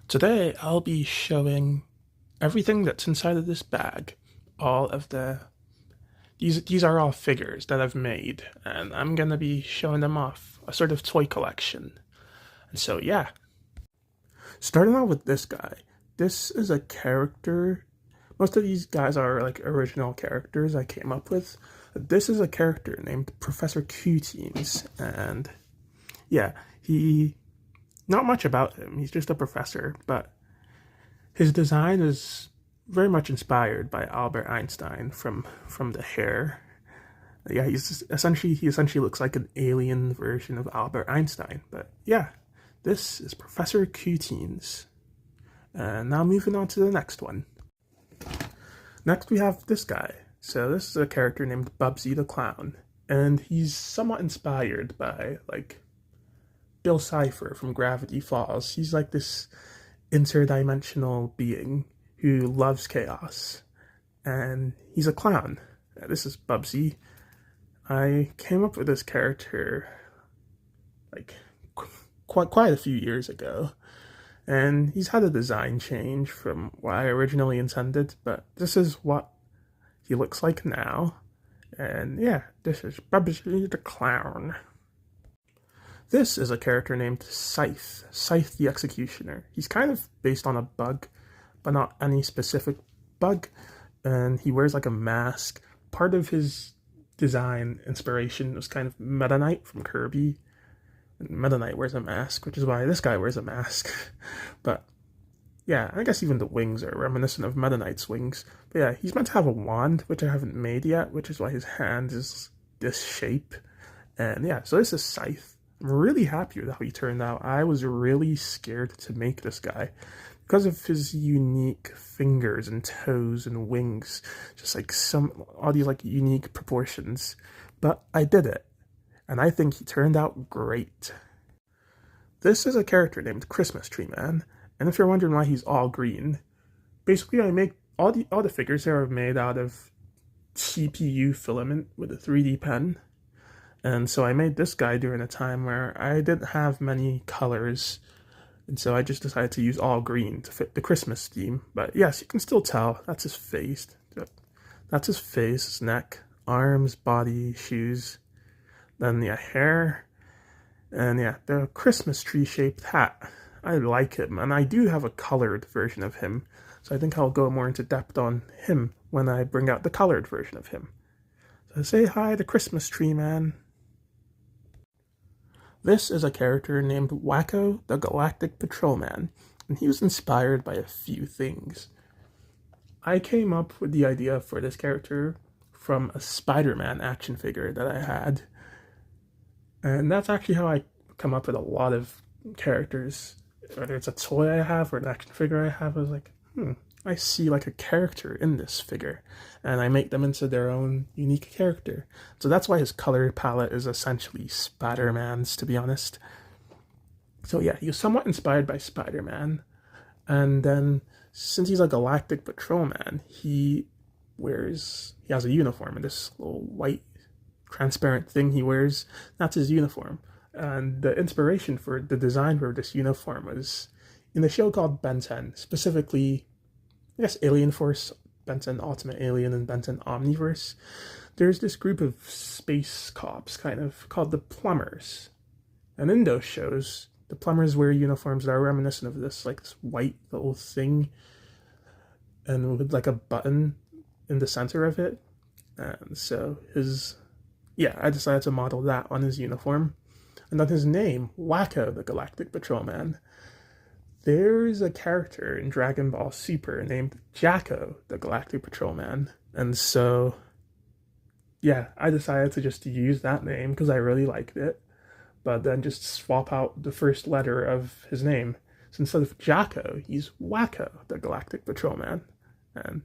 Today I'll be showing everything that's inside of this bag. All of these are all figures that I've made, and I'm gonna be showing them off, a sort of toy collection. And so yeah. Starting out with this guy. This is a character. Most of these guys are like original characters I came up with. This is a character named Professor Cuteens, and yeah, he not much about him. He's just a professor, but his design is very much inspired by Albert Einstein from the hair. Yeah, he essentially looks like an alien version of Albert Einstein. But yeah, this is Professor Cuteens. And now moving on to the next one. Next we have this guy. So this is a character named Bubsy the Clown, and he's somewhat inspired by like Bill Cipher from Gravity Falls. He's like this interdimensional being who loves chaos, and he's a clown. This is Bubsy. I came up with this character like quite a few years ago, and he's had a design change from what I originally intended, but this is what he looks like now. And yeah, this is Bubsy the Clown. This is a character named Scythe, Scythe the Executioner. He's kind of based on a bug, but not any specific bug, and he wears like a mask. Part of his design inspiration was kind of Meta Knight from Kirby. And Meta Knight wears a mask, which is why this guy wears a mask. But yeah, I guess even the wings are reminiscent of Meta Knight's wings. But yeah, he's meant to have a wand, which I haven't made yet, which is why his hand is this shape. And yeah, so this is Scythe. I'm really happy with how he turned out. I was really scared to make this guy because of his unique fingers and toes and wings, just like all these like unique proportions. But I did it, and I think he turned out great. This is a character named Christmas Tree Man, and if you're wondering why he's all green, basically I make all the figures here are made out of CPU filament with a 3D pen. And so I made this guy during a time where I didn't have many colors, and so I just decided to use all green to fit the Christmas theme. But yes, you can still tell that's his face. That's his face, his neck, arms, body, shoes. Then yeah, hair, and yeah, the Christmas tree shaped hat. I like him, and I do have a colored version of him, so I think I'll go more into depth on him when I bring out the colored version of him. So say hi to Christmas Tree Man. This is a character named Wakko the Galactic Patrolman, and he was inspired by a few things. I came up with the idea for this character from a Spider-Man action figure that I had, and that's actually how I come up with a lot of characters. Whether it's a toy I have or an action figure I have, I was like, I see like a character in this figure, and I make them into their own unique character. So that's why his color palette is essentially Spider-Man's, to be honest. So yeah, he was somewhat inspired by Spider-Man, and then since he's a galactic patrolman, he has a uniform, and this little white transparent thing he wears, that's his uniform. And the inspiration for the design for this uniform was in the show called Ben 10, specifically I guess Alien Force, Ben 10 Ultimate Alien, and Ben 10 Omniverse. There's this group of space cops, kind of, called the Plumbers. And in those shows, the Plumbers wear uniforms that are reminiscent of this, like this white little thing, and with like a button in the center of it. And so I decided to model that on his uniform. And then his name, Wakko the Galactic Patrolman. There's a character in Dragon Ball Super named Jacko, the Galactic Patrolman. And so, yeah, I decided to just use that name because I really liked it, but then just swap out the first letter of his name. So instead of Jacko, he's Wakko, the Galactic Patrolman. And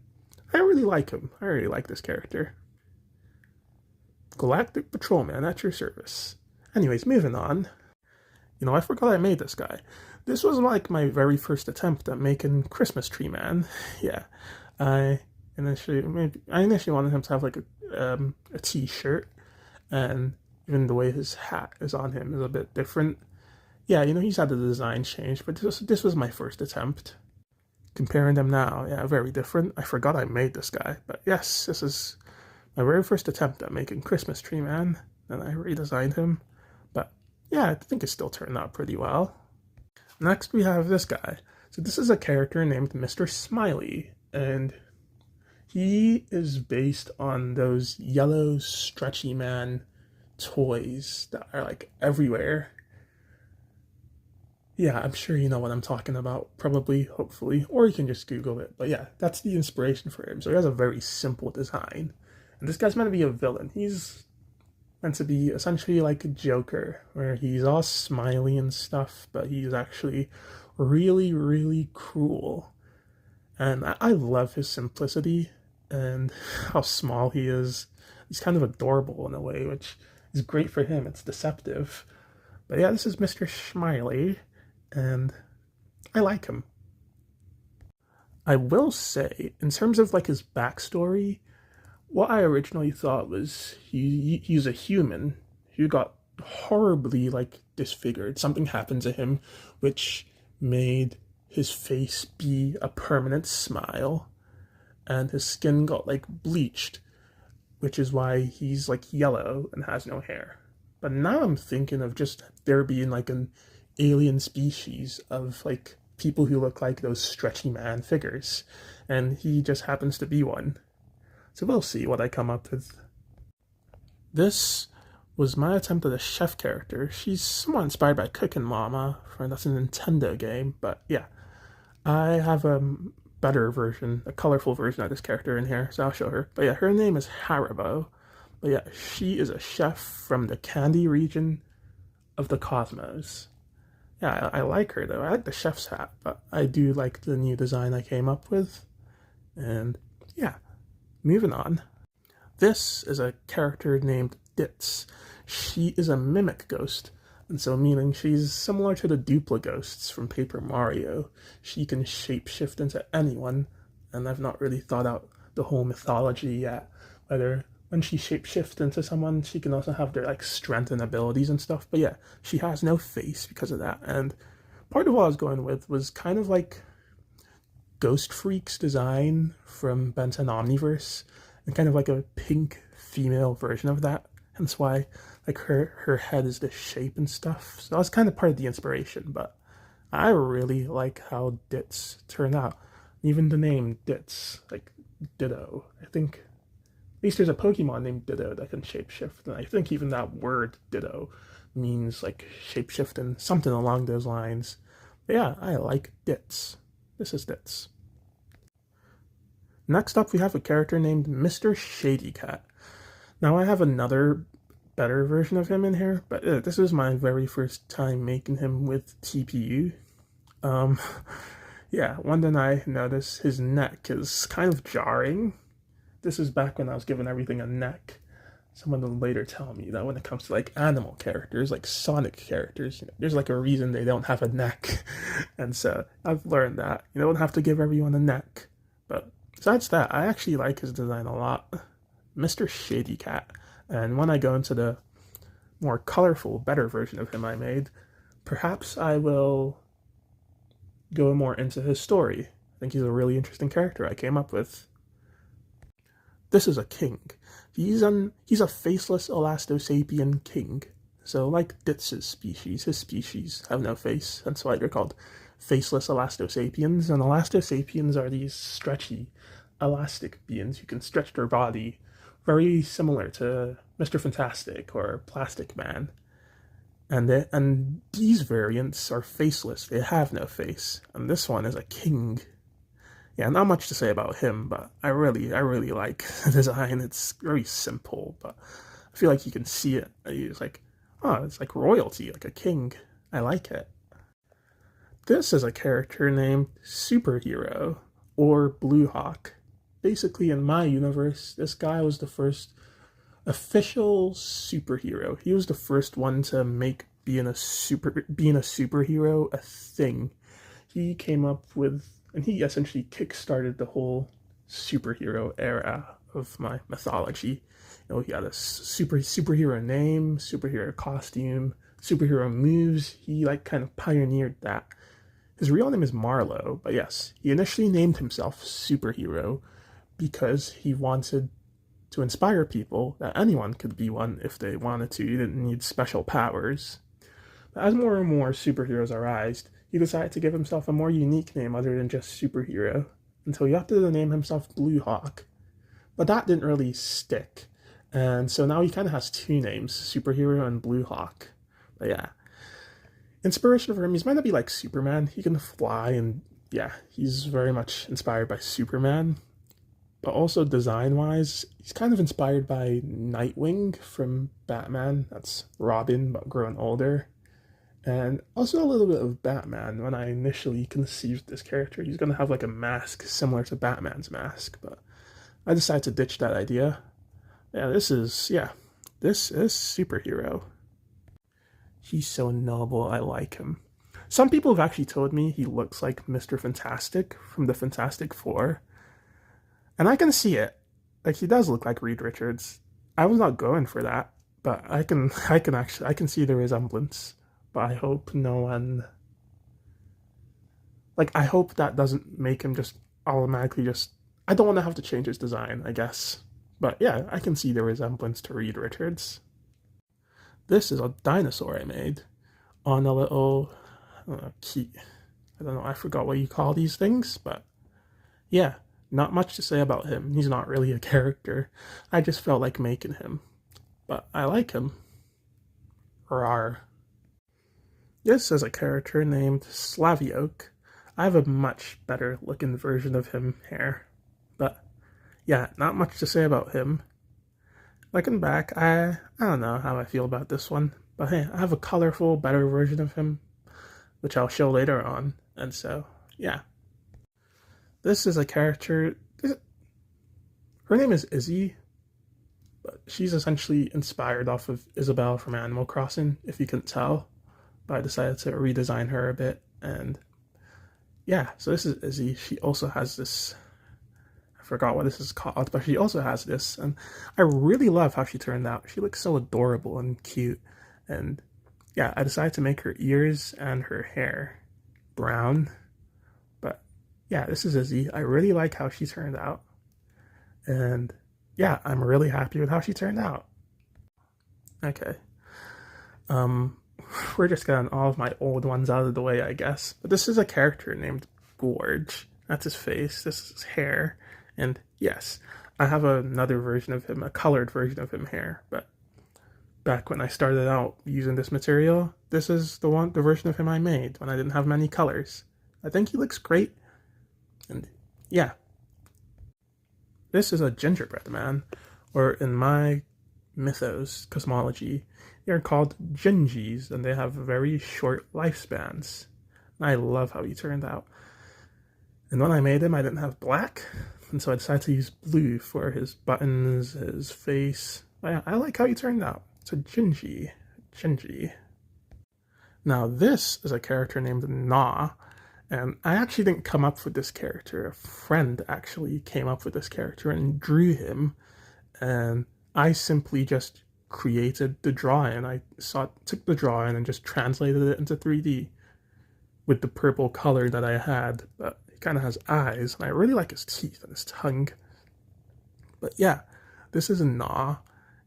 I really like him. I really like this character. Galactic Patrolman at your service. Anyways, moving on. I forgot I made this guy. This was like my very first attempt at making Christmas Tree Man. Yeah, I initially wanted him to have like a t-shirt, and even the way his hat is on him is a bit different. Yeah, he's had the design change, but this was my first attempt. Comparing them now, yeah, very different. I forgot I made this guy, but yes, this is my very first attempt at making Christmas Tree Man, and I redesigned him. But yeah, I think it still turned out pretty well. Next, we have this guy. So this is a character named Mr. Smiley, and he is based on those yellow Stretchy Man toys that are like everywhere. Yeah, I'm sure you know what I'm talking about, probably, hopefully, or you can just Google it. But yeah, that's the inspiration for him. So he has a very simple design. And this guy's meant to be a villain. He's meant to be essentially like a Joker, where he's all smiley and stuff, but he's actually really, really cruel. And I love his simplicity and how small he is. He's kind of adorable in a way, which is great for him. It's deceptive. But yeah, this is Mr. Smiley, and I like him. I will say, in terms of like his backstory, what I originally thought was he's a human who got horribly like disfigured. Something happened to him which made his face be a permanent smile, and his skin got like bleached, which is why he's like yellow and has no hair. But now I'm thinking of just there being like an alien species of like people who look like those Stretchy Man figures, and he just happens to be one. So we'll see what I come up with. This was my attempt at a chef character. She's somewhat inspired by Cooking Mama, that's a Nintendo game, but yeah. I have a better version, a colorful version of this character in here, so I'll show her. But yeah, her name is Haribo. But yeah, she is a chef from the candy region of the cosmos. Yeah, I like her though. I like the chef's hat, but I do like the new design I came up with. And yeah, moving on. This is a character named Ditz. She is a mimic ghost, and so meaning she's similar to the Dupla ghosts from Paper Mario. She can shapeshift into anyone, and I've not really thought out the whole mythology yet, whether when she shapeshifts into someone, she can also have their like strength and abilities and stuff. But yeah, she has no face because of that. And part of what I was going with was kind of like Ghost Freak's design from Benton Omniverse, and kind of like a pink female version of that. Hence why like her head is this shape and stuff. So that was kind of part of the inspiration, but I really like how Ditz turned out. Even the name Ditz, like Ditto. I think at least there's a Pokemon named Ditto that can shapeshift, and I think even that word Ditto means like shapeshifting, something along those lines. But yeah, I like Ditz. This is Ditz. Next up, we have a character named Mr. Shady Cat. Now I have another better version of him in here, but this is my very first time making him with TPU. Yeah, one thing I noticed, his neck is kind of jarring. This is back when I was giving everything a neck. Someone will later tell me that when it comes to like animal characters, like Sonic characters, there's like a reason they don't have a neck. And so I've learned that you don't have to give everyone a neck. But besides that, I actually like his design a lot. Mr. Shady Cat. And when I go into the more colorful, better version of him I made, perhaps I will go more into his story. I think he's a really interesting character I came up with. This is a king. He's a faceless Elastosapien king. So like Ditz's species, his species have no face, that's why they're called faceless Elastosapiens. And Elastosapiens are these stretchy, elastic beings who can stretch their body, very similar to Mr. Fantastic or Plastic Man. And these variants are faceless, they have no face. And this one is a king. Yeah, not much to say about him, but I really like the design. It's very simple, but I feel like you can see it. It's like, oh, it's like royalty, like a king. I like it. This is a character named Superhero, or Blue Hawk. Basically, in my universe, this guy was the first official superhero. He was the first one to make being a superhero a thing. He came up with, and he essentially kickstarted the whole superhero era of my mythology. He had a superhero name, superhero costume, superhero moves. He like kind of pioneered that. His real name is Marlowe, but yes, he initially named himself Superhero because he wanted to inspire people that anyone could be one if they wanted to. He didn't need special powers. But as more and more superheroes arised, he decided to give himself a more unique name other than just Superhero, until he opted to name himself Blue Hawk. But that didn't really stick, and so now he kind of has two names, Superhero and Blue Hawk. But yeah, inspiration for him, he's meant to be like Superman. He can fly, and yeah, he's very much inspired by Superman. But also design-wise, he's kind of inspired by Nightwing from Batman. That's Robin, but grown older. And also a little bit of Batman. When I initially conceived this character, he's going to have like a mask similar to Batman's mask, but I decided to ditch that idea. This is Superhero. He's so noble, I like him. Some people have actually told me he looks like Mr. Fantastic from the Fantastic Four. And I can see it. Like, he does look like Reed Richards. I was not going for that, but I can see the resemblance. But I hope no one, like, I hope that doesn't make him just automatically just, I don't want to have to change his design, I guess. But yeah, I can see the resemblance to Reed Richards. This is a dinosaur I made on a little key. I don't know, I forgot what you call these things, but yeah, not much to say about him. He's not really a character. I just felt like making him. But I like him. Rawr. This is a character named Slavioke. I have a much better looking version of him here. But yeah, not much to say about him. Looking back, I don't know how I feel about this one. But hey, I have a colorful, better version of him, which I'll show later on. And so, yeah. This is a character, her name is Izzy, but she's essentially inspired off of Isabelle from Animal Crossing, if you couldn't tell. But I decided to redesign her a bit, and yeah, so this is Izzy. She also has this, I forgot what this is called, but she also has this, and I really love how she turned out. She looks so adorable and cute, and yeah, I decided to make her ears and her hair brown. But yeah, this is Izzy. I really like how she turned out, and yeah, I'm really happy with how she turned out. Okay. We're just getting all of my old ones out of the way, I guess. But this is a character named Gorge. That's his face. This is his hair. And yes, I have another version of him, a colored version of him here. But back when I started out using this material, this is the version of him I made when I didn't have many colors. I think he looks great. And yeah. This is a gingerbread man, or in my mythos, cosmology, they're called Gingies, and they have very short lifespans. I love how he turned out. And when I made him, I didn't have black, and so I decided to use blue for his buttons, his face. I like how he turned out. It's a Gingy. Now this is a character named Na, and I actually didn't come up with this character. A friend actually came up with this character and drew him, and I simply just created the drawing. I took the drawing and just translated it into 3D with the purple color that I had. But he kind of has eyes, and I really like his teeth and his tongue. But yeah, this is a Na.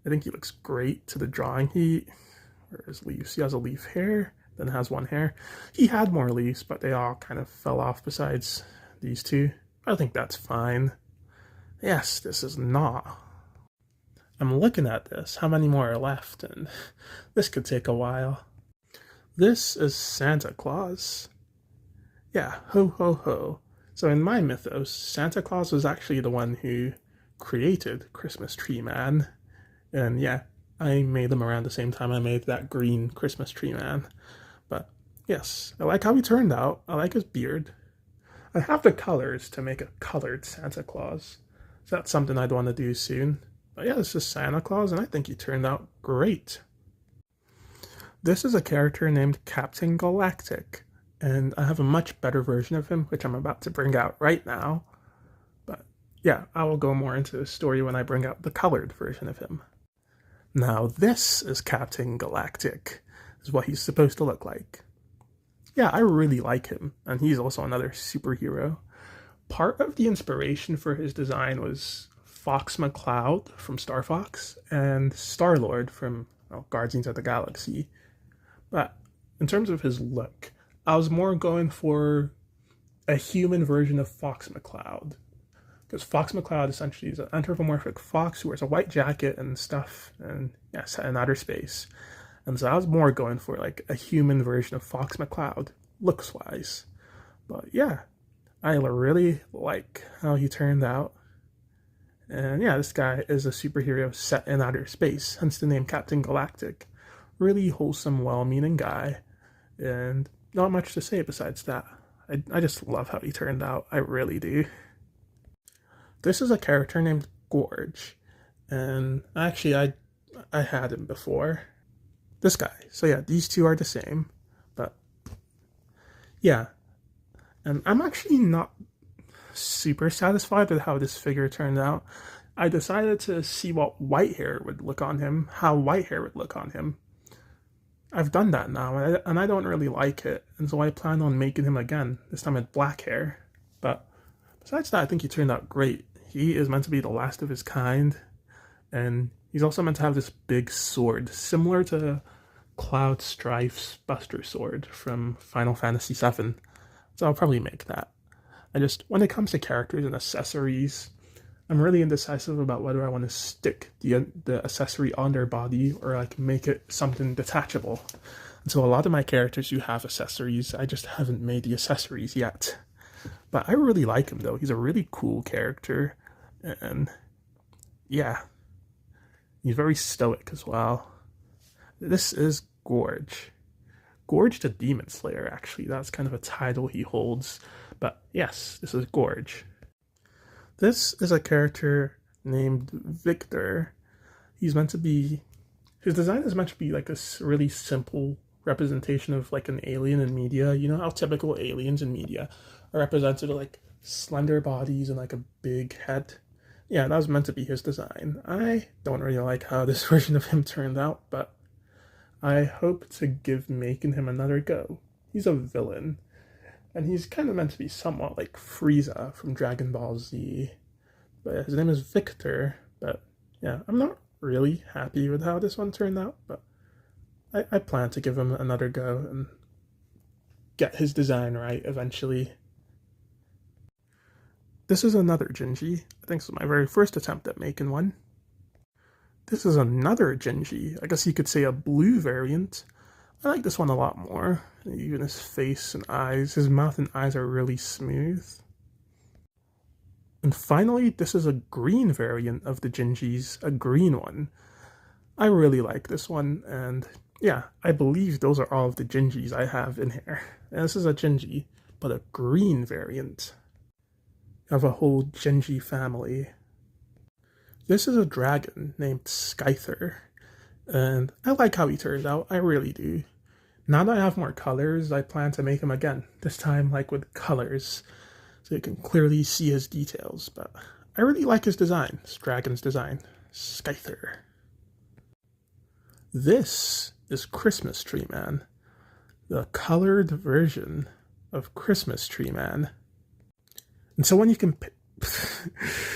I think he looks great to the drawing. Where his leaves? He has a leaf hair, then has one hair. He had more leaves, but they all kind of fell off besides these two. I think that's fine. Yes, this is Na. I'm looking at this, how many more are left, and this could take a while. This is Santa Claus. Yeah, ho ho ho. So in my mythos, Santa Claus was actually the one who created Christmas Tree Man. And yeah, I made him around the same time I made that green Christmas Tree Man. But yes, I like how he turned out. I like his beard. I have the colors to make a colored Santa Claus. So that's something I'd want to do soon. But yeah, this is Santa Claus, and I think he turned out great. This is a character named Captain Galactic, and I have a much better version of him, which I'm about to bring out right now. But yeah, I will go more into the story when I bring out the colored version of him. Now this is Captain Galactic. is what he's supposed to look like. Yeah, I really like him, and he's also another superhero. Part of the inspiration for his design was Fox McCloud from Star Fox and Star-Lord from Guardians of the Galaxy. But in terms of his look, I was more going for a human version of Fox McCloud. Because Fox McCloud essentially is an anthropomorphic fox who wears a white jacket and stuff, and yeah, set in outer space. And so I was more going for like a human version of Fox McCloud, looks wise. But yeah, I really like how he turned out. And yeah, this guy is a superhero set in outer space, hence the name Captain Galactic. Really wholesome, well-meaning guy. And not much to say besides that. I just love how he turned out. I really do. This is a character named Gorge. And actually, I had him before. This guy. So yeah, these two are the same. But yeah. And I'm actually not super satisfied with how this figure turned out. I decided to see what white hair would look on him, how white hair would look on him. I've done that now, and I don't really like it, and so I plan on making him again, this time with black hair. But besides that, I think he turned out great. He is meant to be the last of his kind, and he's also meant to have this big sword, similar to Cloud Strife's Buster Sword from Final Fantasy VII. So I'll probably make that. When it comes to characters and accessories, I'm really indecisive about whether I want to stick the accessory on their body or like make it something detachable. And so a lot of my characters do have accessories, I just haven't made the accessories yet. But I really like him though, he's a really cool character, and yeah, he's very stoic as well. This is Gorge. Gorge the Demon Slayer, actually, that's kind of a title he holds. But yes, this is Gorge. This is a character named Victor. His design is meant to be like a really simple representation of like an alien in media. You know how typical aliens in media are represented with like slender bodies and like a big head? Yeah, that was meant to be his design. I don't really like how this version of him turned out, but I hope to give making him another go. He's a villain. And he's kind of meant to be somewhat like Frieza from Dragon Ball Z. But his name is Victor. But yeah, I'm not really happy with how this one turned out. But I plan to give him another go and get his design right eventually. This is another Gingy. I think this is my very first attempt at making one. This is another Gingy. I guess you could say a blue variant. I like this one a lot more. Even his face and eyes, his mouth and eyes are really smooth. And finally, this is a green variant of the Gingys, a green one. I really like this one, and yeah, I believe those are all of the Gingys I have in here. And this is a Gingy, but a green variant of a whole Gingy family. This is a dragon named Skyther, and I like how he turned out, I really do. Now that I have more colors, I plan to make him again, this time like with colors, so you can clearly see his details, but I really like his design, this dragon's design, Skyther. This is Christmas Tree Man, the colored version of Christmas Tree Man. And so when you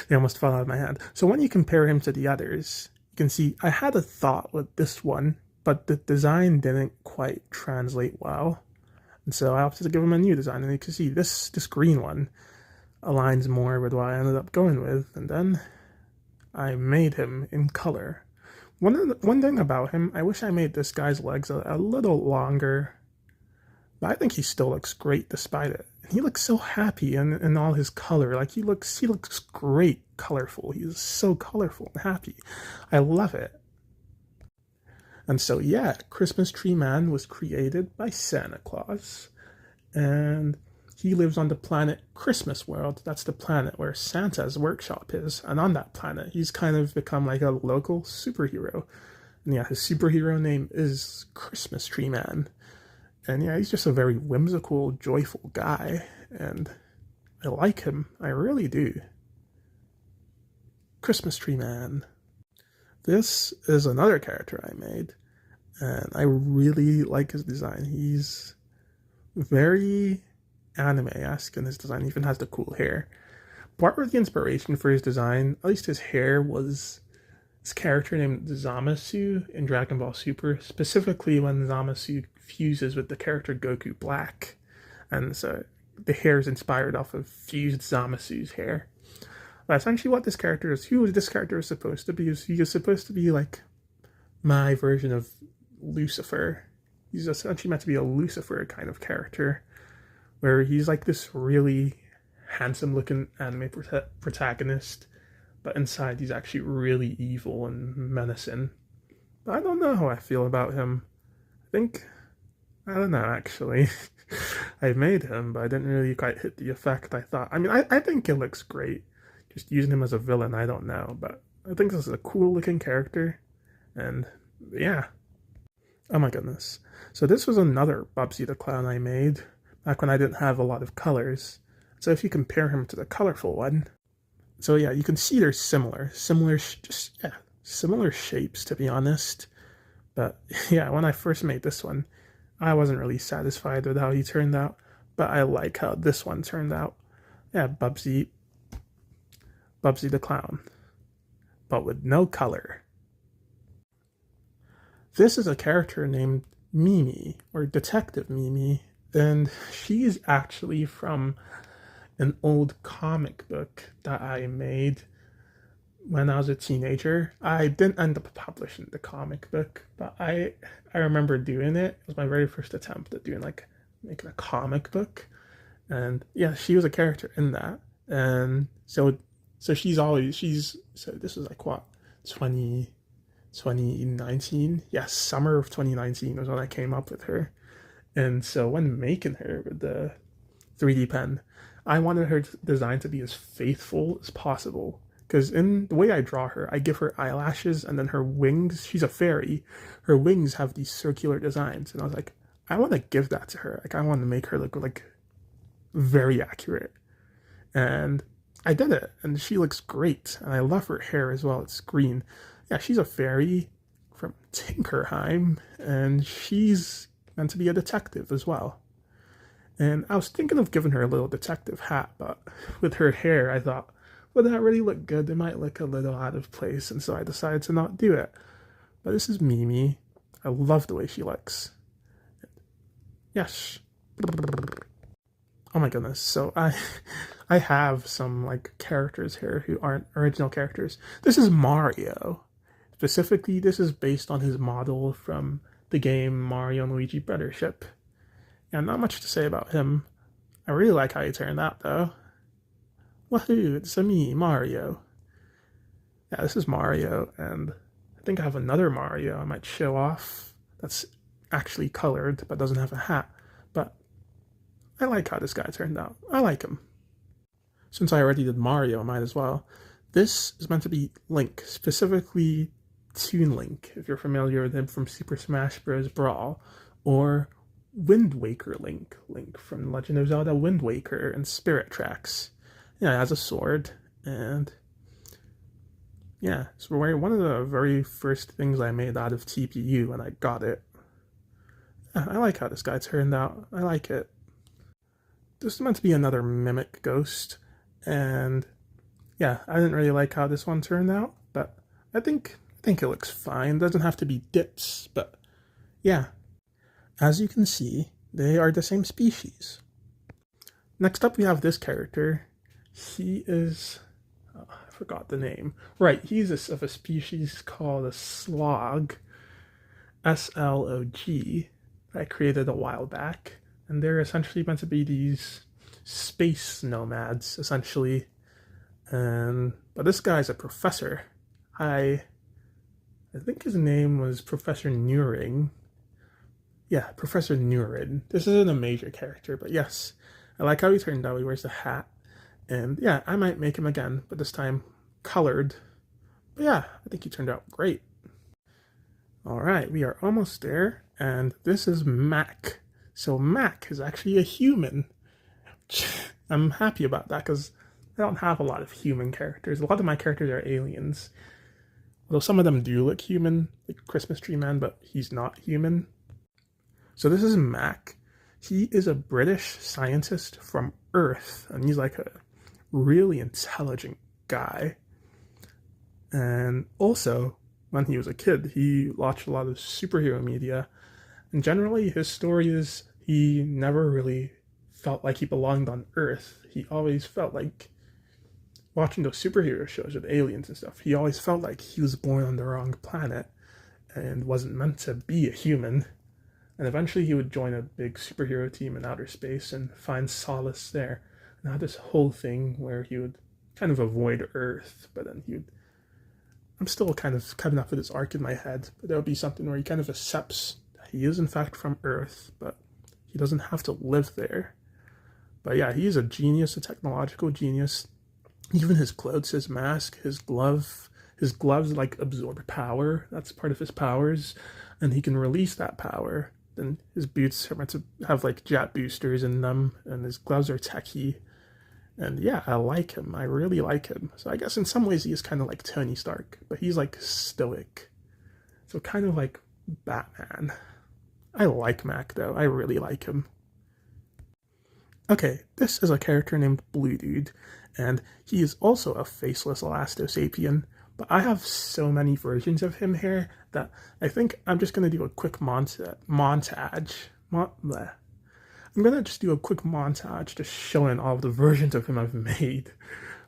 they almost fell out of my hand. So when you compare him to the others, you can see I had a thought with this one, but the design didn't quite translate well. And so I opted to give him a new design, and you can see this green one aligns more with what I ended up going with, and then I made him in color. One thing about him, I wish I made this guy's legs a little longer, but I think he still looks great despite it. He looks so happy in all his color. Like he looks great colorful. He's so colorful and happy. I love it. And so yeah, Christmas Tree Man was created by Santa Claus. And he lives on the planet Christmas World. That's the planet where Santa's workshop is. And on that planet, he's kind of become like a local superhero. And yeah, his superhero name is Christmas Tree Man. And yeah, he's just a very whimsical, joyful guy, and I like him. I really do. Christmas Tree Man. This is another character I made, and I really like his design. He's very anime-esque in his design. He even has the cool hair. Part of the inspiration for his design, at least his hair, was this character named Zamasu in Dragon Ball Super, specifically when Zamasu fuses with the character Goku Black. And so the hair is inspired off of fused Zamasu's hair. But essentially what this character is, who this character is supposed to be, is he is supposed to be like my version of Lucifer. He's essentially meant to be a Lucifer kind of character, where he's like this really handsome looking anime protagonist, but inside he's actually really evil and menacing. But I don't know how I feel about him. I don't know actually. I made him, but I didn't really quite hit the effect I thought. I mean, I think it looks great. Just using him as a villain, I don't know, but I think this is a cool looking character, and yeah. Oh my goodness. So this was another Bubsy the Clown I made, back when I didn't have a lot of colors. So if you compare him to the colorful one, so yeah, you can see they're similar shapes, to be honest. But yeah, when I first made this one, I wasn't really satisfied with how he turned out, but I like how this one turned out. Yeah, Bubsy the Clown, but with no color. This is a character named Mimi, or Detective Mimi, and she's actually from an old comic book that I made when I was a teenager. I didn't end up publishing the comic book, but I remember doing it. It was my very first attempt at making a comic book. And yeah, she was a character in that. And so this is like what, 2019? Yes, summer of 2019 was when I came up with her. And so when making her with the 3D pen, I wanted her design to be as faithful as possible. Because in the way I draw her, I give her eyelashes and then her wings. She's a fairy. Her wings have these circular designs. And I was like, I want to give that to her. Like, I want to make her look like very accurate. And I did it. And she looks great. And I love her hair as well. It's green. Yeah, she's a fairy from Tinkerheim. And she's meant to be a detective as well. And I was thinking of giving her a little detective hat, but with her hair, I thought, would that really look good? It might look a little out of place, and so I decided to not do it. But this is Mimi. I love the way she looks. Yes. Oh my goodness. So I have some like characters here who aren't original characters. This is Mario. Specifically, this is based on his model from the game Mario and Luigi Brothership. Yeah, not much to say about him. I really like how he turned out, though. Woohoo, it's me, Mario. Yeah, this is Mario, and I think I have another Mario I might show off that's actually colored, but doesn't have a hat. But I like how this guy turned out. I like him. Since I already did Mario, I might as well. This is meant to be Link, specifically Toon Link, if you're familiar with him from Super Smash Bros. Brawl, or Wind Waker Link from Legend of Zelda Wind Waker and Spirit Tracks. Yeah, it has a sword, and yeah, it's one of the very first things I made out of TPU when I got it. Yeah, I like how this guy turned out. I like it. This is meant to be another Mimic Ghost, and yeah, I didn't really like how this one turned out, but I think it looks fine. It doesn't have to be dips, but yeah. As you can see, they are the same species. Next up, we have this character. He is... oh, I forgot the name. Right, he's of a species called a Slog. S-L-O-G. I created a while back. And they're essentially meant to be these space nomads, essentially. But this guy's a professor. I think his name was Professor Nuring. Yeah, Professor Nurin. This isn't a major character, but yes. I like how he turned out. He wears a hat. And yeah, I might make him again, but this time colored. But yeah, I think he turned out great. Alright, we are almost there. And this is Mac. So Mac is actually a human. I'm happy about that because I don't have a lot of human characters. A lot of my characters are aliens. Although some of them do look human, like Christmas Tree Man, but he's not human. So this is Mac. He is a British scientist from Earth, and he's like a really intelligent guy. And also, when he was a kid, he watched a lot of superhero media, and generally his story is he never really felt like he belonged on Earth. He always felt like watching those superhero shows with aliens and stuff, he always felt like he was born on the wrong planet and wasn't meant to be a human. And eventually he would join a big superhero team in outer space and find solace there. And had this whole thing where he would kind of avoid Earth, but then he would. I'm still kind of coming up with this arc in my head, but there would be something where he kind of accepts that he is in fact from Earth, but he doesn't have to live there. But yeah, he is a genius, a technological genius. Even his clothes, his mask, his gloves like absorb power. That's part of his powers, and he can release that power. Then his boots are meant to have like jet boosters in them, and his gloves are techy. And yeah, I like him. I really like him. So I guess in some ways he is kind of like Tony Stark, but he's like stoic. So kind of like Batman. I like Mac though. I really like him. Okay, this is a character named Blue Dude, and he is also a faceless Elastosapien, but I have so many versions of him here that I think I'm just going to do a quick montage. I'm going to just do a quick montage just showing all of the versions of him I've made,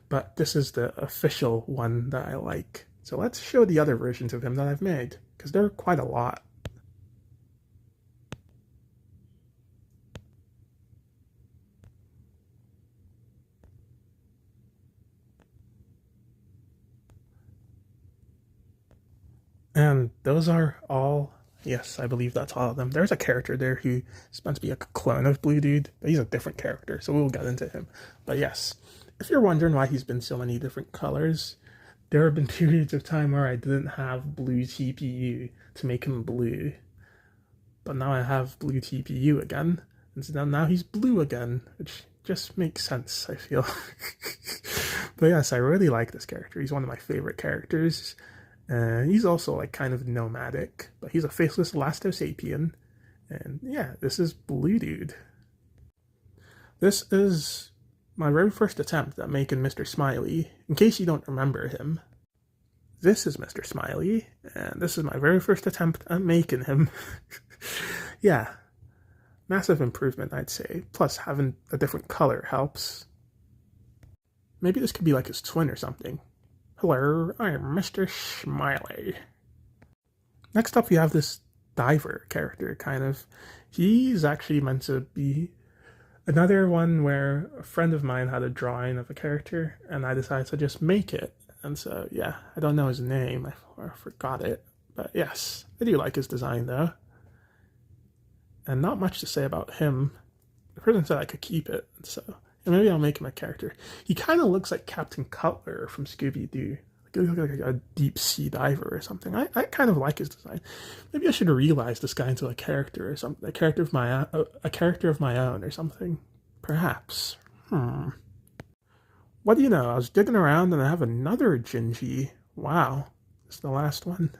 but this is the official one that I like. So let's show the other versions of him that I've made, because there are quite a lot. And those are all, yes, I believe that's all of them. There's a character there who is meant to be a clone of Blue Dude, but he's a different character, so we'll get into him. But yes, if you're wondering why he's been so many different colors, there have been periods of time where I didn't have blue TPU to make him blue. But now I have blue TPU again, and so now he's blue again, which just makes sense, I feel. But yes, I really like this character. He's one of my favorite characters. He's also like kind of nomadic, but he's a faceless Elastosapien. And yeah, this is Blue Dude. This is my very first attempt at making Mr. Smiley, in case you don't remember him. This is Mr. Smiley, and this is my very first attempt at making him. Yeah, massive improvement, I'd say. Plus, having a different color helps. Maybe this could be like his twin or something. Hello, I'm Mr. Smiley. Next up, we have this diver character, kind of. He's actually meant to be another one where a friend of mine had a drawing of a character, and I decided to just make it. And so, yeah, I don't know his name, I forgot it. But yes, I do like his design, though. And not much to say about him. The person said I could keep it, so maybe I'll make him a character. He kind of looks like Captain Cutler from Scooby-Doo. Like he looks like a deep sea diver or something. I kind of like his design. Maybe I should realize this guy into a character or something. A character of my own or something. Perhaps. What do you know? I was digging around and I have another Gingy. Wow. This is the last one.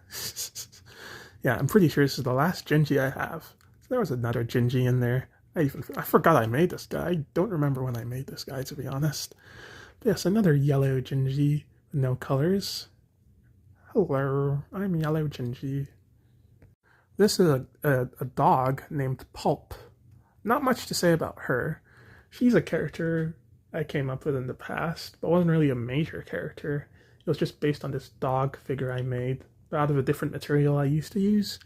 Yeah, I'm pretty sure this is the last Gingy I have. So there was another Gingy in there. I forgot I made this guy. I don't remember when I made this guy, to be honest. But yes, another yellow Gingy with no colors. Hello, I'm Yellow Gingy. This is a dog named Pulp. Not much to say about her. She's a character I came up with in the past, but wasn't really a major character. It was just based on this dog figure I made out of a different material I used to use.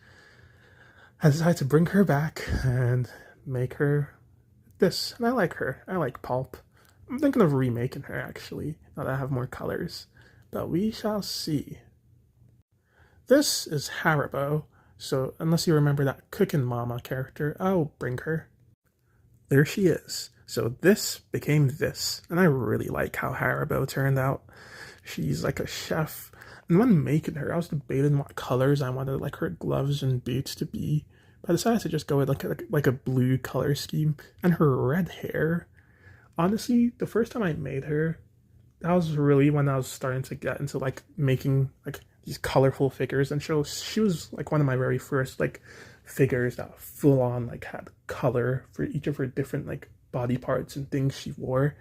I decided to bring her back and make her this, and I like her. I like Pulp. I'm thinking of remaking her, actually, now that I have more colors, but we shall see. This is Haribo, so unless you remember that Cookin' Mama character, I'll bring her. There she is. So this became this, and I really like how Haribo turned out. She's like a chef, and when making her, I was debating what colors I wanted like her gloves and boots to be. But I decided to just go with like a blue color scheme, and her red hair. Honestly, the first time I made her, that was really when I was starting to get into like making like these colorful figures, and she was like one of my very first like figures that full on like had color for each of her different like body parts and things she wore.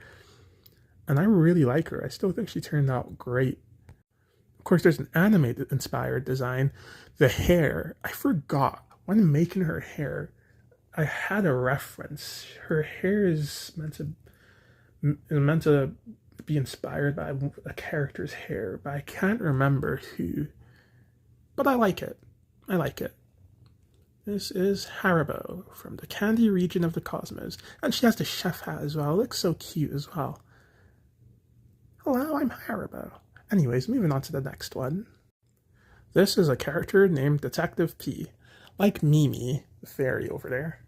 And I really like her. I still think she turned out great. Of course, there's an anime inspired design. The hair, I forgot when making her hair, I had a reference. Her hair is meant to be inspired by a character's hair, but I can't remember who. But I like it. I like it. This is Haribo from the candy region of the cosmos. And she has the chef hat as well. It looks so cute as well. Hello, I'm Haribo. Anyways, moving on to the next one. This is a character named Detective P. Like Mimi, the fairy over there.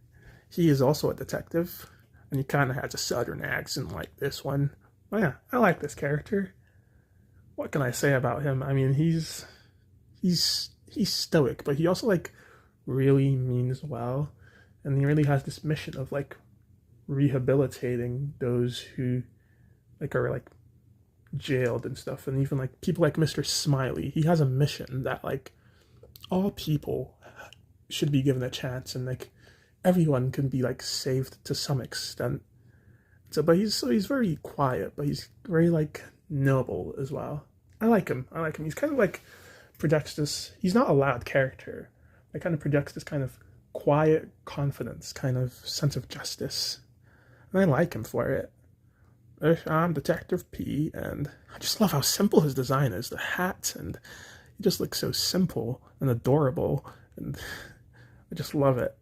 He is also a detective, and he kind of has a southern accent like this one. But yeah, I like this character. What can I say about him? I mean, he's stoic, but he also like really means well, and he really has this mission of like rehabilitating those who like are like jailed and stuff, and even like people like Mr. Smiley. He has a mission that like all people should be given a chance, and like everyone can be like saved to some extent. But he's very quiet, but he's very like noble as well. I like him. He's kind of like projects this. He's not a loud character. It kind of projects this kind of quiet confidence, kind of sense of justice, and I like him for it. I'm Detective P, and I just love how simple his design is. The hat, and he just looks so simple and adorable, and I just love it.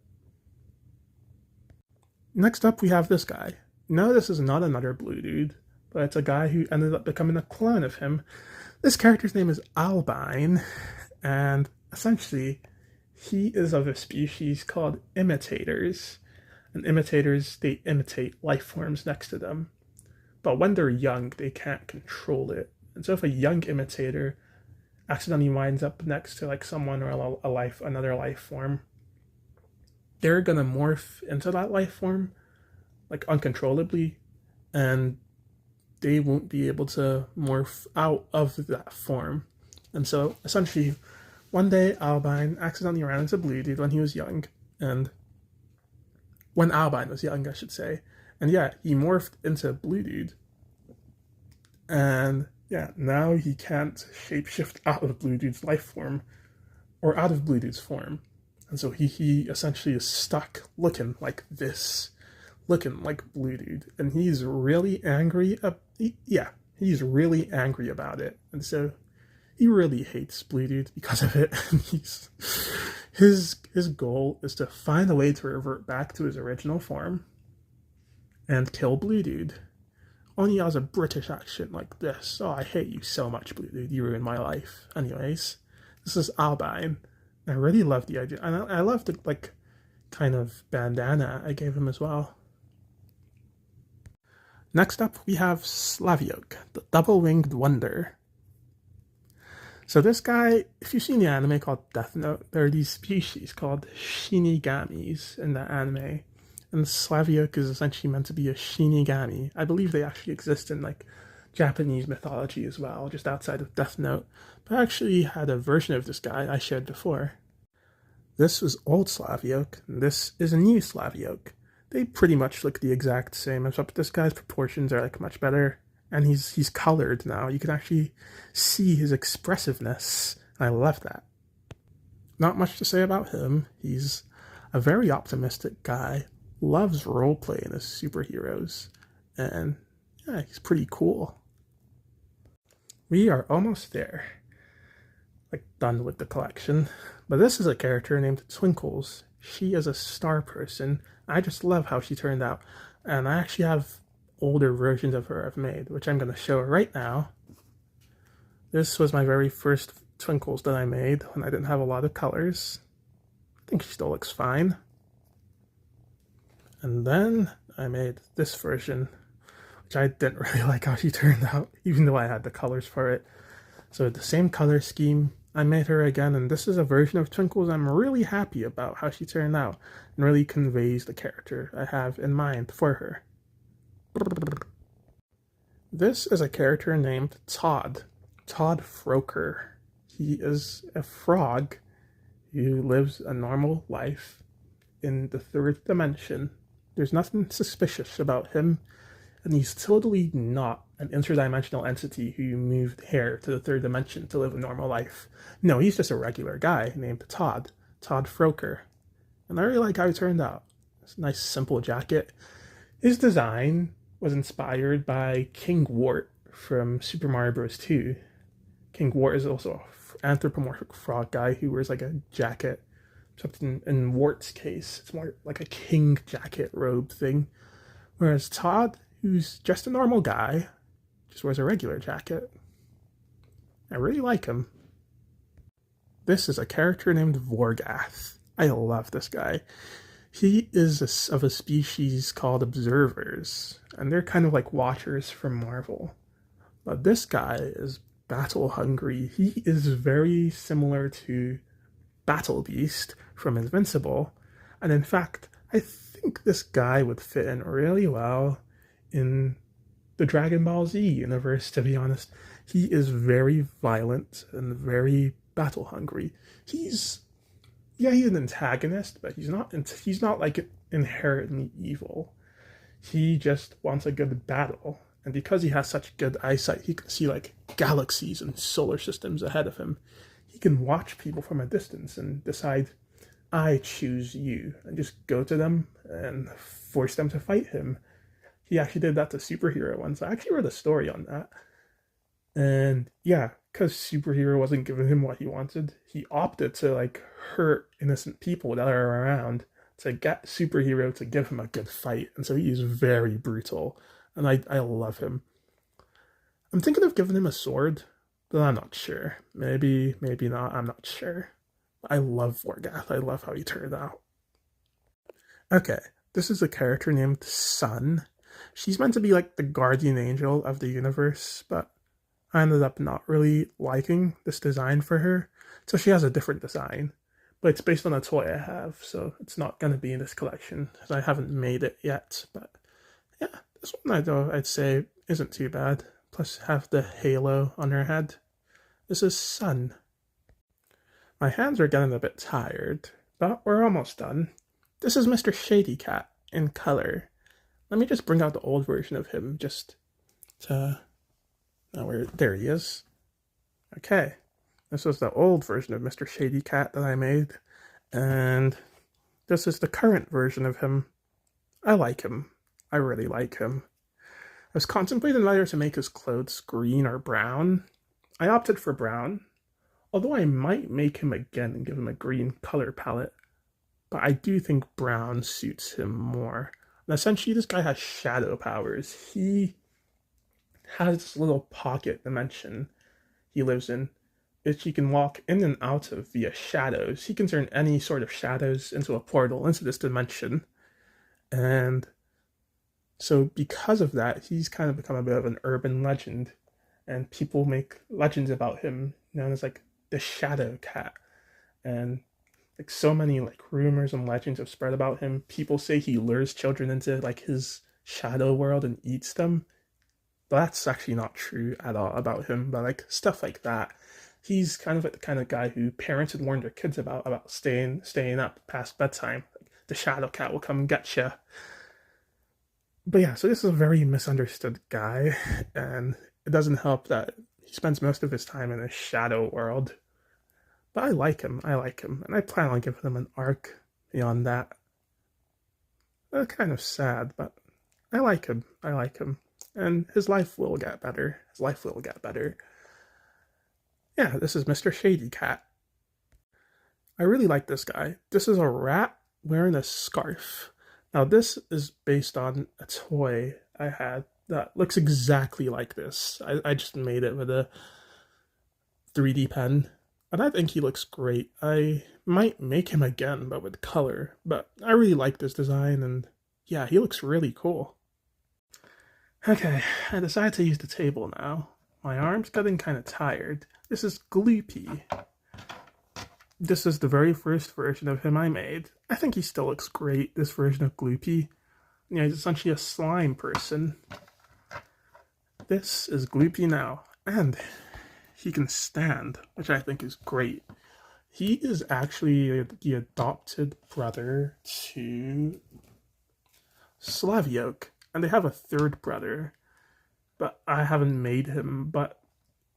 Next up, we have this guy. No, this is not another blue dude, but it's a guy who ended up becoming a clone of him. This character's name is Albine, and essentially, he is of a species called imitators. And imitators, they imitate life forms next to them. But when they're young, they can't control it. And so if a young imitator accidentally winds up next to like someone or another life form, they're gonna morph into that life form like uncontrollably, and they won't be able to morph out of that form. And so essentially, one day Albine accidentally ran into Blue Dude when he was young, and when Albine was young, I should say. And yeah, he morphed into Blue Dude. And yeah, now he can't shapeshift out of Blue Dude's life form, or out of Blue Dude's form. And so he essentially is stuck looking like this, looking like Blue Dude. And he's really angry. He's really angry about it. And so he really hates Blue Dude because of it. And his goal is to find a way to revert back to his original form and kill Blue Dude. Only has a British accent like this. Oh, I hate you so much, Blue Dude. You ruined my life. Anyways, this is Albine. I really love the idea. And I love the like kind of bandana I gave him as well. Next up, we have Slaviok, the double-winged wonder. So this guy, if you've seen the anime called Death Note, there are these species called Shinigamis in the anime. And Slaviok is essentially meant to be a Shinigami. I believe they actually exist in like Japanese mythology as well, just outside of Death Note. But I actually had a version of this guy I shared before. This was old Slaviok, and this is a new Slaviok. They pretty much look the exact same, except this guy's proportions are like much better. And he's colored now. You can actually see his expressiveness. I love that. Not much to say about him. He's a very optimistic guy. Loves role-playing as superheroes. And yeah, he's pretty cool. We are almost there. Like, done with the collection. But this is a character named Twinkles. She is a star person. I just love how she turned out. And I actually have older versions of her I've made, which I'm going to show right now. This was my very first Twinkles that I made when I didn't have a lot of colors. I think she still looks fine. And then I made this version, which I didn't really like how she turned out, even though I had the colors for it. So the same color scheme, I made her again, and this is a version of Twinkles I'm really happy about how she turned out, and really conveys the character I have in mind for her. This is a character named Todd Froker. He is a frog who lives a normal life in the third dimension. There's nothing suspicious about him, and he's totally not an interdimensional entity who moved here to the third dimension to live a normal life. No, he's just a regular guy named Todd Froker. And I really like how he turned out. It's a nice, simple jacket. His design was inspired by King Wart from Super Mario Bros. 2. King Wart is also an anthropomorphic frog guy who wears like a jacket. Except in Wart's case, it's more like a king jacket robe thing. Whereas Todd, who's just a normal guy, just wears a regular jacket. I really like him. This is a character named Vorgath. I love this guy. He is of a species called Observers, and they're kind of like Watchers from Marvel. But this guy is battle hungry. He is very similar to Battle Beast from Invincible, and in fact, I think this guy would fit in really well in the Dragon Ball Z universe, to be honest. He is very violent and very battle hungry. He's an antagonist, but he's not like inherently evil. He just wants a good battle, and because he has such good eyesight, he can see like galaxies and solar systems ahead of him. He can watch people from a distance and decide, I choose you, and just go to them and force them to fight him. He actually did that to Superhero once. I actually wrote a story on that. And yeah, because Superhero wasn't giving him what he wanted, he opted to like hurt innocent people that are around to get Superhero to give him a good fight. And so he is very brutal. And I love him. I'm thinking of giving him a sword, but I'm not sure. Maybe not. I'm not sure. I love Vorgath. I love how he turned out. Okay, this is a character named Sun. She's meant to be like the guardian angel of the universe, but I ended up not really liking this design for her. So she has a different design, but it's based on a toy I have, so it's not going to be in this collection, as I haven't made it yet. But yeah, this one I'd say isn't too bad. Plus have the halo on her head. This is Sun. My hands are getting a bit tired, but we're almost done. This is Mr. Shady Cat in color. Let me just bring out the old version of him just to... there he is. Okay. This was the old version of Mr. Shady Cat that I made. And this is the current version of him. I like him. I really like him. I was contemplating whether to make his clothes green or brown. I opted for brown, although I might make him again and give him a green color palette. But I do think brown suits him more. And essentially, this guy has shadow powers. He has this little pocket dimension he lives in, which he can walk in and out of via shadows. He can turn any sort of shadows into a portal into this dimension. And so because of that, he's kind of become a bit of an urban legend. And people make legends about him known as like the Shadow Cat. And like so many like rumors and legends have spread about him. People say he lures children into like his shadow world and eats them. But that's actually not true at all about him. But like stuff like that. He's kind of like the kind of guy who parents had warned their kids about staying up past bedtime. Like, the Shadow Cat will come and get you. But yeah, so this is a very misunderstood guy, and it doesn't help that he spends most of his time in a shadow world. But I like him, and I plan on giving him an arc beyond that. That's kind of sad, but I like him, and his life will get better. Yeah, this is Mr. Shady Cat. I really like this guy. This is a rat wearing a scarf. Now, this is based on a toy I had that looks exactly like this. I just made it with a 3D pen, and I think he looks great. I might make him again, but with color. But I really like this design, and yeah, he looks really cool. Okay, I decided to use the table now. My arm's getting kind of tired. This is Gloopy. This is the very first version of him I made. I think he still looks great, this version of Gloopy. Yeah, he's essentially a slime person. This is Gloopy now, and he can stand, which I think is great. He is actually the adopted brother to Slaviok, and they have a third brother, but I haven't made him. But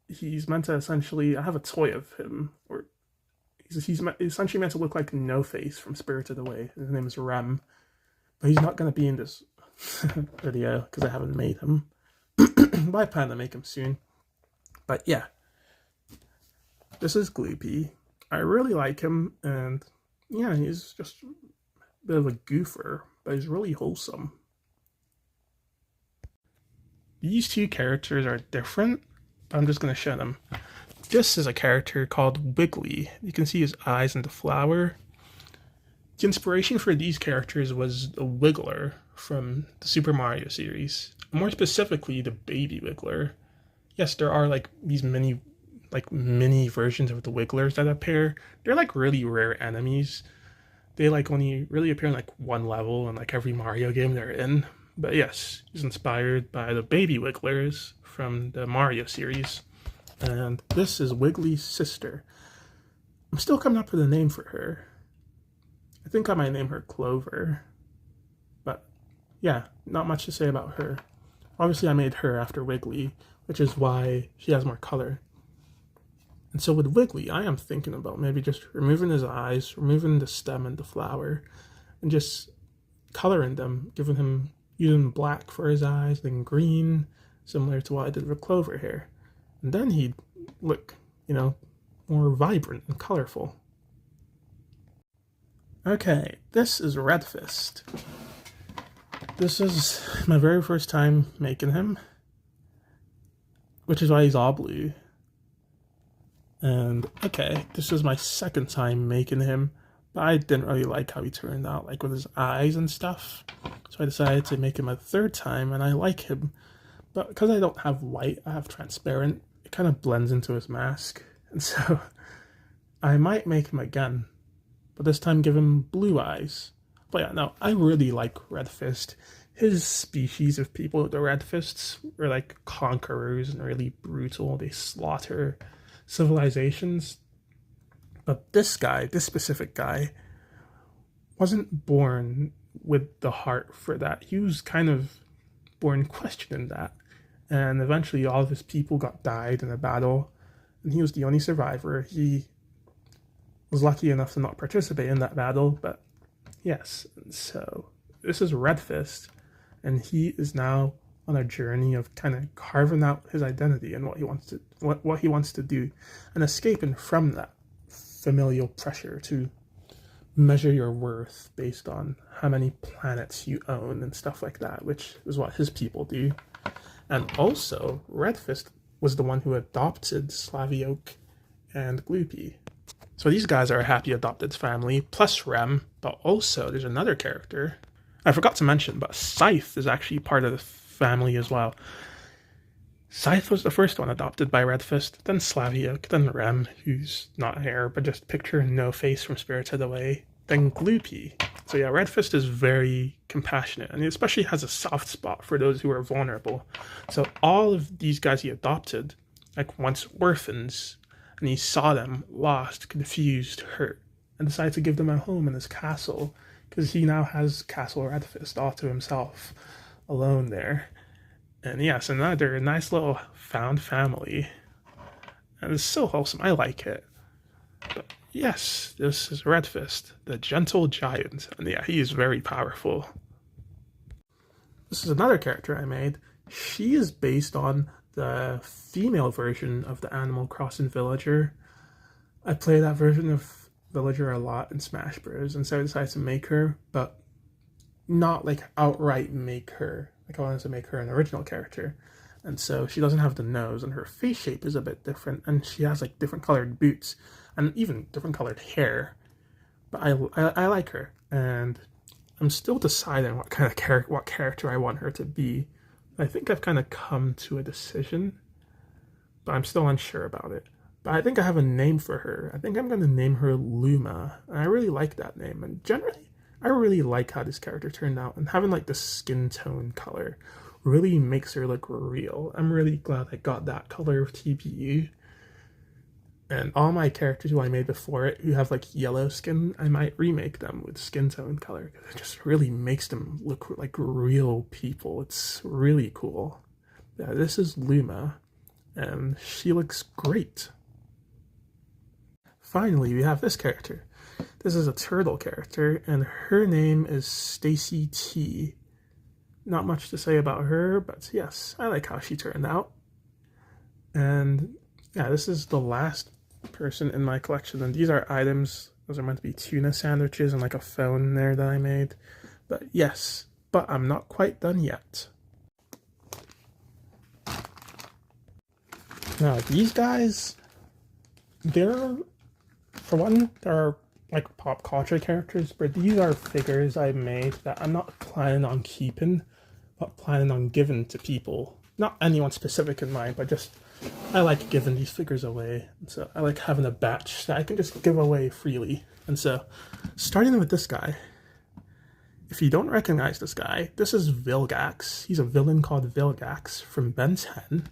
he's meant to essentially, I have a toy of him, or he's essentially meant to look like No Face from Spirited Away. His name is Rem, but he's not going to be in this video because I haven't made him. But I plan to make him soon. But yeah, this is Gloopy. I really like him, and yeah, he's just a bit of a goofer, but he's really wholesome. These two characters are different, but I'm just going to show them. This is a character called Wiggly. You can see his eyes in the flower. The inspiration for these characters was the Wiggler from the Super Mario series. More specifically, the Baby Wiggler. Yes, there are like these mini versions of the Wigglers that appear. They're like really rare enemies. They like only really appear in like one level in like every Mario game they're in. But yes, he's inspired by the Baby Wigglers from the Mario series. And this is Wiggly's sister. I'm still coming up with a name for her. I think I might name her Clover. But yeah, not much to say about her. Obviously I made her after Wiggly, which is why she has more color. And so with Wiggly, I am thinking about maybe just removing his eyes, removing the stem and the flower, and just coloring them, giving him, using black for his eyes, then green, similar to what I did with Clover here. And then he'd look, more vibrant and colorful. Okay, this is Redfist. This is my very first time making him, which is why he's all blue. And okay, this is my second time making him, but I didn't really like how he turned out, like with his eyes and stuff. So I decided to make him a third time, and I like him. But because I don't have white, I have transparent, it kind of blends into his mask. And so I might make him again, but this time give him blue eyes. But yeah, no, I really like Redfist. His species of people, the Redfists, were like conquerors and really brutal. They slaughter civilizations. But this specific guy, wasn't born with the heart for that. He was kind of born questioning that. And eventually all of his people died in a battle, and he was the only survivor. He was lucky enough to not participate in that battle, but yes. So this is Redfist, and he is now on a journey of kind of carving out his identity and what he wants to do, and escaping from that familial pressure to measure your worth based on how many planets you own and stuff like that, which is what his people do. And also, Redfist was the one who adopted Slaviok and Gloopy. So these guys are a happy adopted family, plus Rem, but also there's another character I forgot to mention, but Scythe is actually part of the family as well. Scythe was the first one adopted by Redfist, then Slaviok, then Rem, who's not hair, but just picture No Face from Spirited Away, then Gloopy. So yeah, Redfist is very compassionate, and he especially has a soft spot for those who are vulnerable. So all of these guys he adopted, like once orphans, and he saw them lost, confused, hurt, and decided to give them a home in his castle, because he now has Castle Redfist all to himself, alone there. And yes, another nice little found family. And it's so wholesome. I like it. But yes, this is Redfist, the gentle giant. And yeah, he is very powerful. This is another character I made. She is based on the female version of the Animal Crossing Villager. I play that version of Villager a lot in Smash Bros. And so I decided to make her, but not like outright make her. Like I wanted to make her an original character. And so she doesn't have the nose, and her face shape is a bit different, and she has like different colored boots and even different colored hair. But I like her, and I'm still deciding what kind of character I want her to be. I think I've kind of come to a decision, but I'm still unsure about it. But I think I have a name for her. I think I'm going to name her Luma, and I really like that name. And generally, I really like how this character turned out, and having like the skin tone color really makes her look real. I'm really glad I got that color of TPU. And all my characters who I made before it who have like yellow skin, I might remake them with skin tone color. It just really makes them look like real people. It's really cool. Yeah, this is Luma, and she looks great. Finally, we have this character. This is a turtle character, and her name is Stacy T. Not much to say about her, but yes, I like how she turned out. And yeah, this is the last person in my collection, and these are items. Those are meant to be tuna sandwiches and like a phone there that I made. But yes, but I'm not quite done yet. Now these guys, they're, for one, they're like pop culture characters, but these are figures I made that I'm not planning on keeping, but planning on giving to people. Not anyone specific in mind, but just I like giving these figures away. And so I like having a batch that I can just give away freely. And so, starting with this guy, if you don't recognize this guy, this is Vilgax. He's a villain called Vilgax from Ben 10.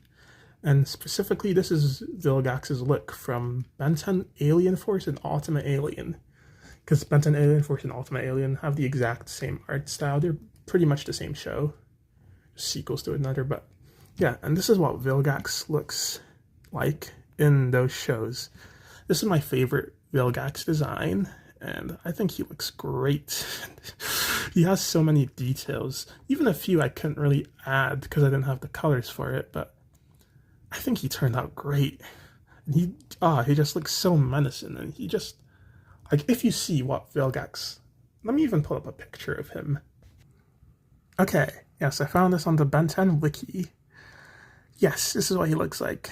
And specifically, this is Vilgax's look from Ben 10 Alien Force and Ultimate Alien. Because Ben 10 Alien Force and Ultimate Alien have the exact same art style. They're pretty much the same show. Sequels to another, but yeah, and this is what Vilgax looks like in those shows. This is my favorite Vilgax design, and I think he looks great. He has so many details, even a few I couldn't really add because I didn't have the colors for it, but I think he turned out great. And he just looks so menacing, and he just, like, if you see what Vilgax, let me even pull up a picture of him. Okay, yes, I found this on the Ben 10 wiki. Yes, this is what he looks like.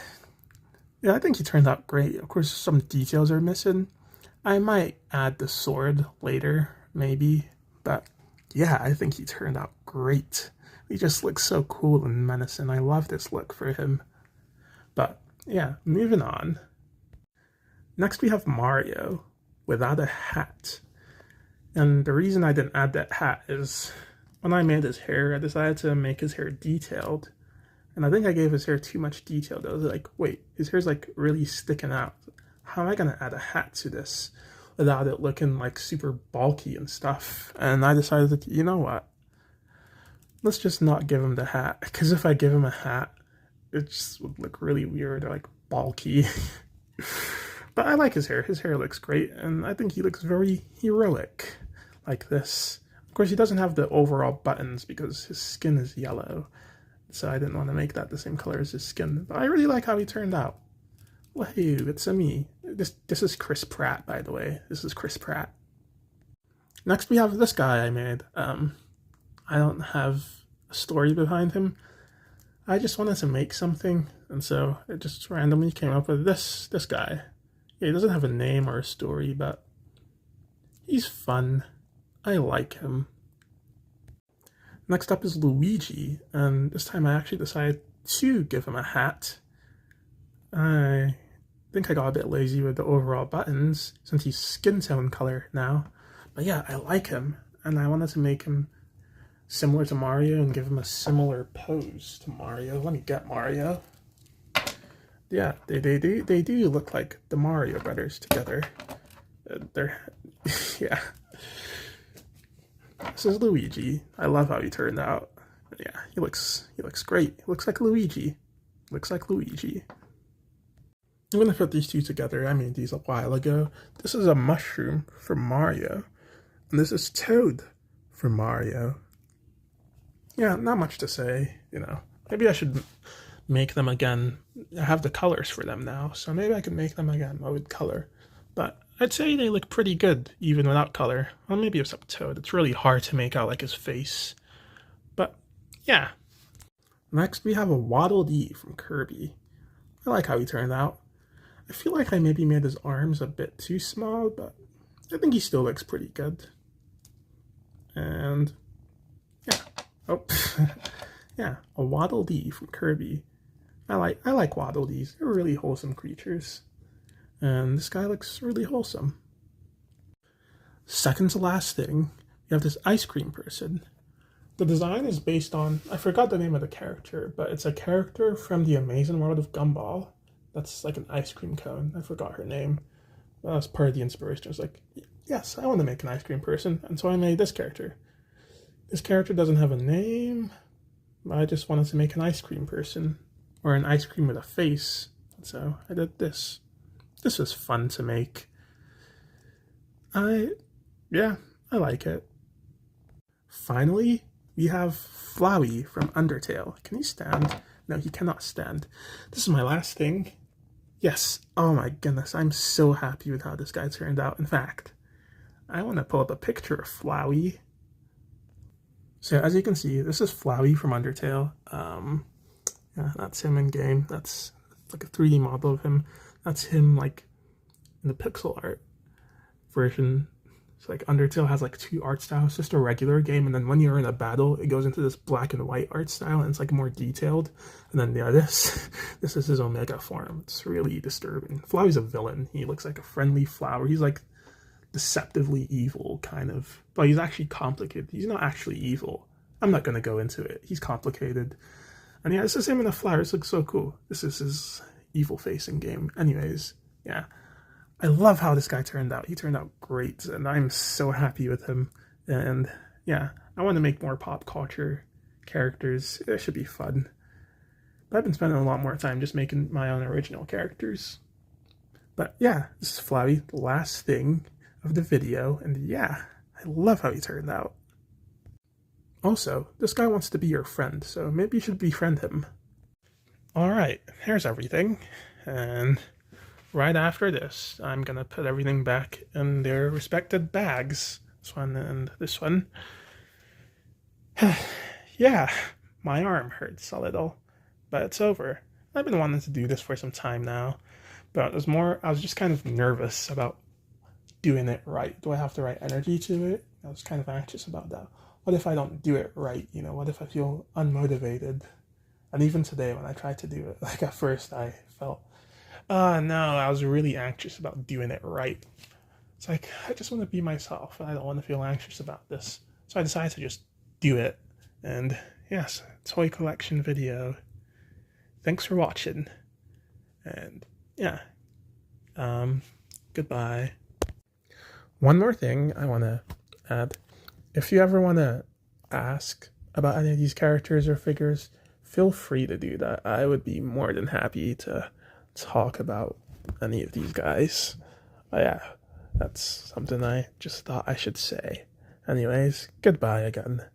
Yeah, I think he turned out great. Of course, some details are missing. I might add the sword later, maybe. But yeah, I think he turned out great. He just looks so cool and menacing. I love this look for him. But yeah, moving on. Next we have Mario without a hat. And the reason I didn't add that hat is when I made his hair, I decided to make his hair detailed. And I think I gave his hair too much detail. I was like, wait, his hair's like really sticking out. How am I gonna add a hat to this without it looking like super bulky and stuff? And I decided that, you know what? Let's just not give him the hat. Because if I give him a hat, it just would look really weird or like bulky. But I like his hair. His hair looks great. And I think he looks very heroic like this. Of course, he doesn't have the overall buttons because his skin is yellow. So I didn't want to make that the same color as his skin. But I really like how he turned out. Whoa, it's a me. This is Chris Pratt, by the way. This is Chris Pratt. Next we have this guy I made. I don't have a story behind him. I just wanted to make something, and so it just randomly came up with this guy. Yeah, he doesn't have a name or a story, but he's fun. I like him. Next up is Luigi, and this time I actually decided to give him a hat. I think I got a bit lazy with the overall buttons, since he's skin tone color now. But yeah, I like him, and I wanted to make him similar to Mario and give him a similar pose to Mario. Let me get Mario. Yeah, they do look like the Mario brothers together. Yeah. This is Luigi. I love how he turned out. Yeah, he looks great. He looks like Luigi. Looks like Luigi. I'm gonna put these two together. I made these a while ago. This is a mushroom for Mario, and this is Toad for Mario. Yeah, not much to say, you know. Maybe I should make them again. I have the colors for them now, so maybe I could make them again with color. But I'd say they look pretty good, even without color. Well, maybe except Toad. It's really hard to make out like his face. But, yeah. Next, we have a Waddle Dee from Kirby. I like how he turned out. I feel like I maybe made his arms a bit too small, but I think he still looks pretty good. And, yeah. Oh, yeah, a Waddle Dee from Kirby. I like Waddle Dees. They're really wholesome creatures. And this guy looks really wholesome. Second to last thing, we have this ice cream person. The design is based on, I forgot the name of the character, but it's a character from the Amazing World of Gumball. That's like an ice cream cone. I forgot her name. That was part of the inspiration. I was like, yes, I want to make an ice cream person. And so I made this character. This character doesn't have a name. I just wanted to make an ice cream person. Or an ice cream with a face. So I did this. This was fun to make. I like it. Finally, we have Flowey from Undertale. Can he stand? No, he cannot stand. This is my last thing. Yes, oh my goodness, I'm so happy with how this guy turned out. In fact, I want to pull up a picture of Flowey. So as you can see, this is Flowey from Undertale. Yeah, that's him in game. That's like a 3D model of him. That's him like in the pixel art version. So like Undertale has like 2 art styles. It's just a regular game, and then when you're in a battle, it goes into this black and white art style, and it's like more detailed. And then yeah, this is his Omega form. It's really disturbing. Flowey's a villain. He looks like a friendly flower. He's like deceptively evil, kind of, but he's actually complicated. He's not actually evil. I'm not gonna go into it. He's complicated. And yeah, this is him in a flower. This looks so cool. This is his evil facing game. Anyways, yeah. I love how this guy turned out. He turned out great, and I'm so happy with him. And yeah, I want to make more pop culture characters. It should be fun. But I've been spending a lot more time just making my own original characters. But yeah, this is Flowey, the last thing of the video, and yeah, I love how he turned out. Also, this guy wants to be your friend, so maybe you should befriend him. Alright, here's everything, and right after this, I'm gonna put everything back in their respected bags. This one and this one. Yeah, my arm hurts a little, but it's over. I've been wanting to do this for some time now, but I was just kind of nervous about doing it right. Do I have the right energy to it? I was kind of anxious about that. What if I don't do it right? You know, what if I feel unmotivated? And even today when I tried to do it, like at first I felt, no, I was really anxious about doing it right. It's like, I just want to be myself, and I don't want to feel anxious about this. So I decided to just do it. And yes, toy collection video. Thanks for watching. And yeah, goodbye. One more thing I want to add. If you ever want to ask about any of these characters or figures, feel free to do that. I would be more than happy to talk about any of these guys. But yeah, that's something I just thought I should say. Anyways, goodbye again.